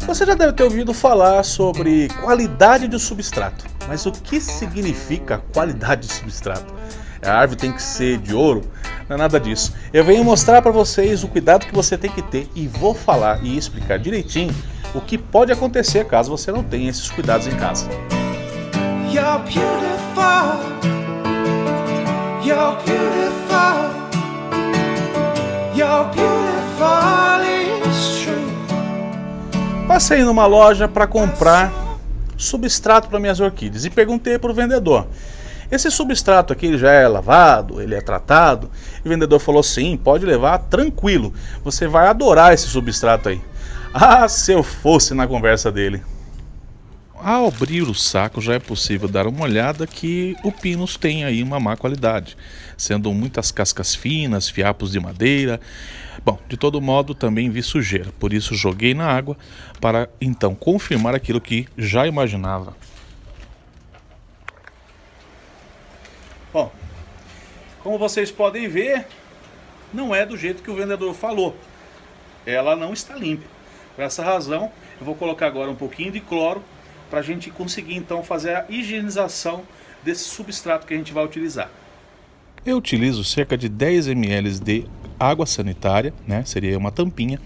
Você já deve ter ouvido falar sobre qualidade de substrato, mas o que significa qualidade de substrato? A árvore tem que ser de ouro? Não é nada disso. Eu venho mostrar para vocês o cuidado que você tem que ter e vou falar e explicar direitinho o que pode acontecer caso você não tenha esses cuidados em casa. You're beautiful. You're beautiful. You're beautiful, it's true. Passei numa loja para comprar substrato para minhas orquídeas e perguntei para o vendedor: esse substrato aqui ele já é lavado, ele é tratado? E o vendedor falou: sim, pode levar tranquilo, você vai adorar esse substrato aí. Ah, se eu fosse na conversa dele. Ao abrir o saco já é possível dar uma olhada que o pinus tem aí uma má qualidade, sendo muitas cascas finas, fiapos de madeira. Bom, de todo modo também vi sujeira, por isso joguei na água para então confirmar aquilo que já imaginava. Bom, como vocês podem ver, não é do jeito que o vendedor falou. Ela não está limpa. Por essa razão, eu vou colocar agora um pouquinho de cloro para a gente conseguir então fazer a higienização desse substrato que a gente vai utilizar. Eu utilizo cerca de 10 ml de água sanitária, seria uma tampinha,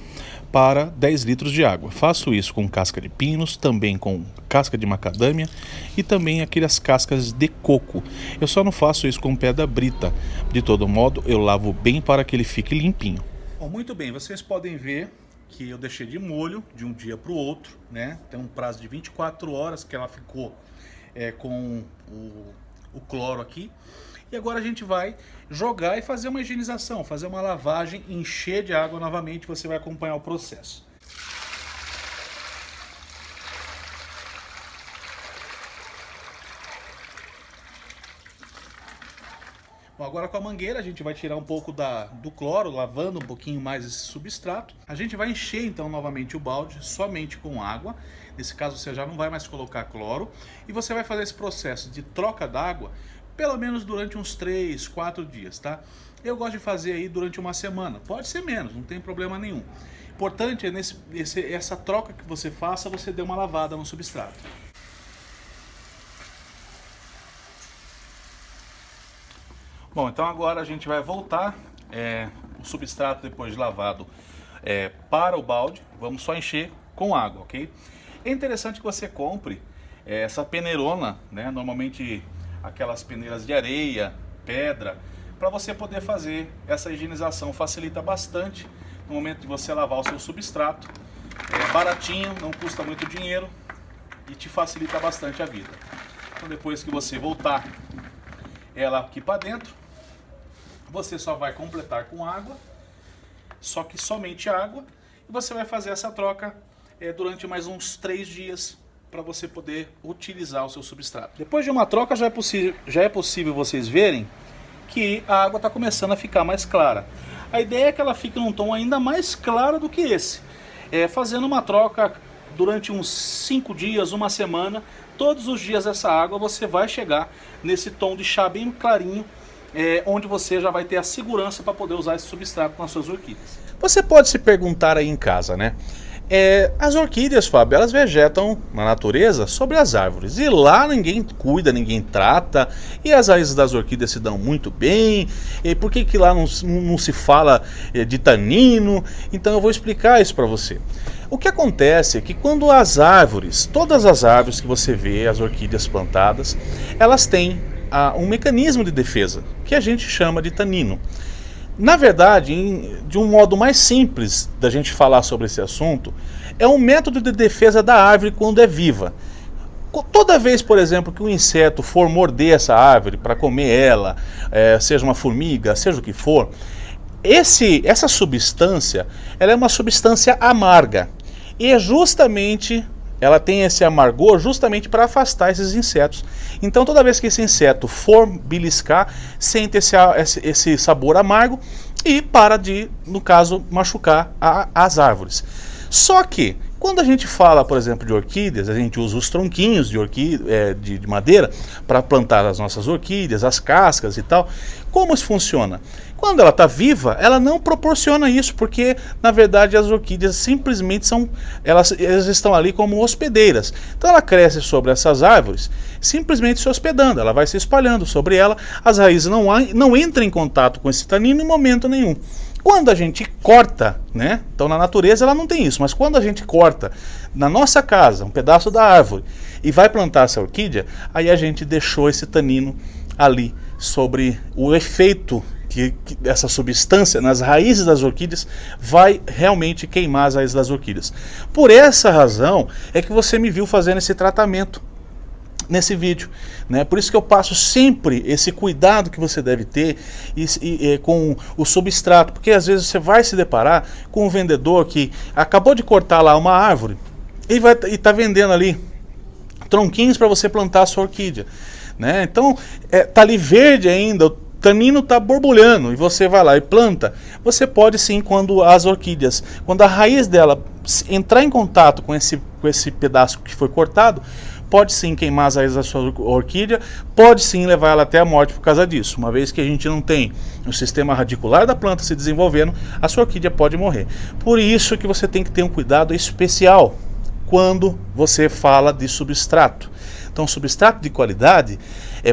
para 10 litros de água. Faço isso com casca de pinus, também com casca de macadâmia e também aquelas cascas de coco. Eu só não faço isso com pedra brita. De todo modo, eu lavo bem para que ele fique limpinho. Bom, muito bem, vocês podem ver que eu deixei de molho de um dia para o outro, Tem um prazo de 24 horas que ela ficou com o cloro aqui. E agora a gente vai jogar e fazer uma higienização, fazer uma lavagem, encher de água novamente. Você vai acompanhar o processo. Bom, agora com a mangueira a gente vai tirar um pouco do cloro, lavando um pouquinho mais esse substrato. A gente vai encher então novamente o balde somente com água. Nesse caso você já não vai mais colocar cloro. E você vai fazer esse processo de troca d'água pelo menos durante uns 3, 4 dias, tá? Eu gosto de fazer aí durante uma semana. Pode ser menos, não tem problema nenhum. Importante é essa troca que você faça, você dê uma lavada no substrato. Bom, então agora a gente vai voltar o substrato depois de lavado para o balde. Vamos só encher com água, ok? É interessante que você compre essa peneirona, Normalmente aquelas peneiras de areia, pedra, para você poder fazer essa higienização. Facilita bastante no momento de você lavar o seu substrato. É baratinho, não custa muito dinheiro e te facilita bastante a vida. Então depois que você voltar ela aqui para dentro, você só vai completar com água, só que somente água, e você vai fazer essa troca durante mais uns 3 dias para você poder utilizar o seu substrato. Depois de uma troca já é possível vocês verem que a água está começando a ficar mais clara. A ideia é que ela fique num tom ainda mais claro do que esse. Fazendo uma troca durante uns 5 dias, uma semana, todos os dias essa água você vai chegar nesse tom de chá bem clarinho, onde você já vai ter a segurança para poder usar esse substrato nas suas orquídeas. Você pode se perguntar aí em casa, as orquídeas, Fábio, elas vegetam na natureza sobre as árvores. E lá ninguém cuida, ninguém trata. E as raízes das orquídeas se dão muito bem. E por que lá não se fala de tanino? Então eu vou explicar isso para você. O que acontece é que quando as árvores, todas as árvores que você vê, as orquídeas plantadas, elas têm um mecanismo de defesa, que a gente chama de tanino. Na verdade, de um modo mais simples da gente falar sobre esse assunto, é um método de defesa da árvore quando é viva. Toda vez, por exemplo, que um inseto for morder essa árvore para comer ela, seja uma formiga, seja o que for, essa substância, ela é uma substância amarga. E ela tem esse amargor justamente para afastar esses insetos. Então toda vez que esse inseto for beliscar, sente esse sabor amargo e para de, no caso, machucar as árvores. Só que Quando a gente fala, por exemplo, de orquídeas, a gente usa os tronquinhos de madeira para plantar as nossas orquídeas, as cascas e tal. Como isso funciona? Quando ela está viva, ela não proporciona isso, porque na verdade as orquídeas simplesmente elas estão ali como hospedeiras. Então ela cresce sobre essas árvores, simplesmente se hospedando, ela vai se espalhando sobre ela, as raízes não entram em contato com esse tanino em momento nenhum. Quando a gente corta, né? Então na natureza ela não tem isso, mas quando a gente corta na nossa casa um pedaço da árvore e vai plantar essa orquídea, aí a gente deixou esse tanino ali sobre o efeito que essa substância nas raízes das orquídeas vai realmente queimar as raízes das orquídeas. Por essa razão é que você me viu fazendo esse tratamento nesse vídeo, né? Por isso que eu passo sempre esse cuidado que você deve ter com o substrato, porque às vezes você vai se deparar com um vendedor que acabou de cortar lá uma árvore e está vendendo ali tronquinhos para você plantar a sua orquídea, né? Então tá ali verde ainda, o tanino está borbulhando e você vai lá e planta. Você pode sim, quando a raiz dela entrar em contato com esse pedaço que foi cortado, pode sim queimar as raízes da sua orquídea, pode sim levar ela até a morte por causa disso. Uma vez que a gente não tem o sistema radicular da planta se desenvolvendo, a sua orquídea pode morrer. Por isso que você tem que ter um cuidado especial quando você fala de substrato. Então, substrato de qualidade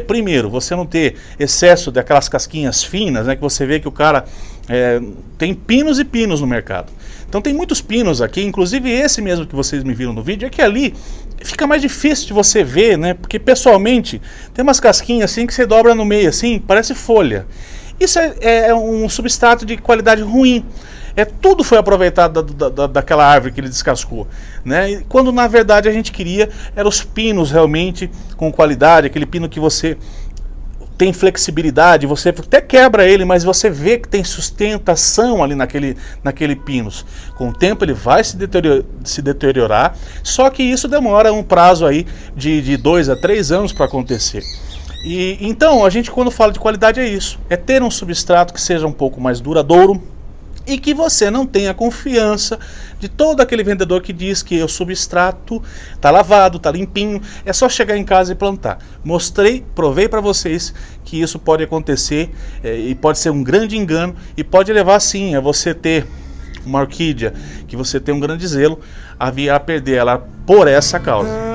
primeiro, você não ter excesso daquelas casquinhas finas, né, que você vê que o cara tem pinos e pinos no mercado. Então tem muitos pinos aqui, inclusive esse mesmo que vocês me viram no vídeo, é que ali fica mais difícil de você ver, né, porque pessoalmente tem umas casquinhas assim que você dobra no meio assim, parece folha. Isso é um substrato de qualidade ruim. Tudo foi aproveitado daquela árvore que ele descascou, né? E quando na verdade a gente queria eram os pinos realmente com qualidade, aquele pino que você tem flexibilidade, você até quebra ele, mas você vê que tem sustentação ali naquele pinus. Com o tempo ele vai se deteriorar, só que isso demora um prazo aí de 2 a 3 anos para acontecer. E então a gente, quando fala de qualidade, é isso, é ter um substrato que seja um pouco mais duradouro e que você não tenha confiança de todo aquele vendedor que diz que o substrato está lavado, está limpinho, é só chegar em casa e plantar. Provei para vocês que isso pode acontecer e pode ser um grande engano e pode levar sim a você ter uma orquídea que você tem um grande zelo a vir a perder ela por essa causa.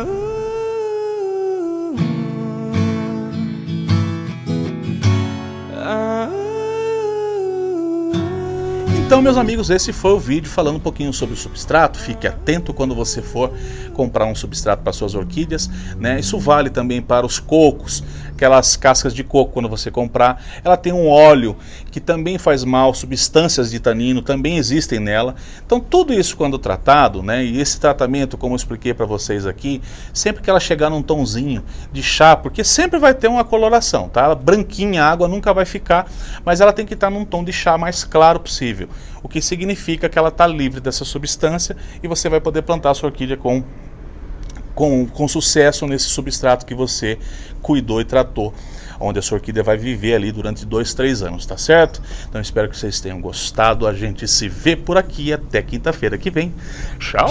Então, meus amigos, esse foi o vídeo falando um pouquinho sobre o substrato. Fique atento quando você for comprar um substrato para suas orquídeas, né? Isso vale também para os cocos, aquelas cascas de coco. Quando você comprar, ela tem um óleo que também faz mal, substâncias de tanino também existem nela. Então tudo isso, quando tratado, né? E esse tratamento, como eu expliquei para vocês aqui, sempre que ela chegar num tonzinho de chá, porque sempre vai ter uma coloração, tá? Ela branquinha, a água nunca vai ficar, mas ela tem que estar num tom de chá mais claro possível, o que significa que ela está livre dessa substância e você vai poder plantar a sua orquídea com sucesso nesse substrato que você cuidou e tratou, onde a sua orquídea vai viver ali durante 2, 3 anos, tá certo? Então espero que vocês tenham gostado, a gente se vê por aqui até quinta-feira que vem. Tchau!